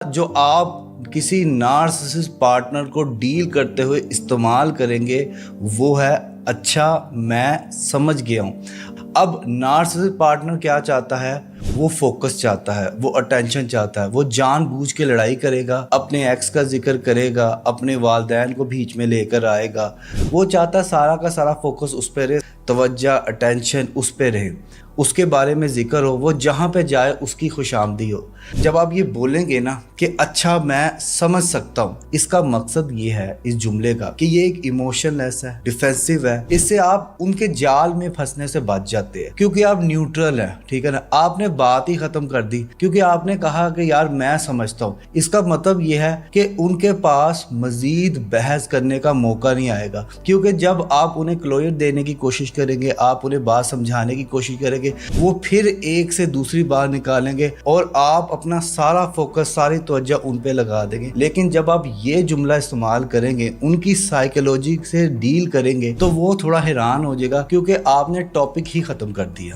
جو آپ کسی نارسسسٹ پارٹنر کو ڈیل کرتے ہوئے استعمال کریں گے وہ ہے اچھا میں سمجھ گیا ہوں۔ اب نارسسسٹ پارٹنر کیا چاہتا ہے؟ وہ فوکس چاہتا ہے، وہ اٹینشن چاہتا ہے، وہ جان بوجھ کے لڑائی کرے گا، اپنے ایکس کا ذکر کرے گا، اپنے والدین کو بیچ میں لے کر آئے گا۔ وہ چاہتا ہے سارا کا سارا فوکس اس پہ رہے، توجہ اٹینشن اس پہ رہے، اس کے بارے میں ذکر ہو، وہ جہاں پہ جائے اس کی خوش آمدی ہو۔ جب آپ یہ بولیں گے نا کہ اچھا میں سمجھ سکتا ہوں، اس کا مقصد یہ ہے اس جملے کا کہ یہ ایک ایموشن لیس ہے، ڈیفینسو ہے، اس سے آپ ان کے جال میں پھنسنے سے بچ جاتے ہیں کیونکہ آپ نیوٹرل ہیں، ٹھیک ہے نا۔ آپ نے بات ہی ختم کر دی کیونکہ آپ نے کہا کہ یار میں سمجھتا ہوں۔ اس کا مطلب یہ ہے کہ ان کے پاس مزید بحث کرنے کا موقع نہیں آئے گا، کیونکہ جب آپ انہیں کلوئر دینے کی کوشش کریں گے، آپ انہیں بات سمجھانے کی کوشش کریں گے، وہ پھر ایک سے دوسری بات نکالیں گے اور آپ اپنا سارا فوکس، ساری توجہ ان پہ لگا دیں گے۔ لیکن جب آپ یہ جملہ استعمال کریں گے، ان کی سائیکولوجی سے ڈیل کریں گے، تو وہ تھوڑا حیران ہو جائے گا کیونکہ آپ نے ٹاپک ہی ختم کر دیا۔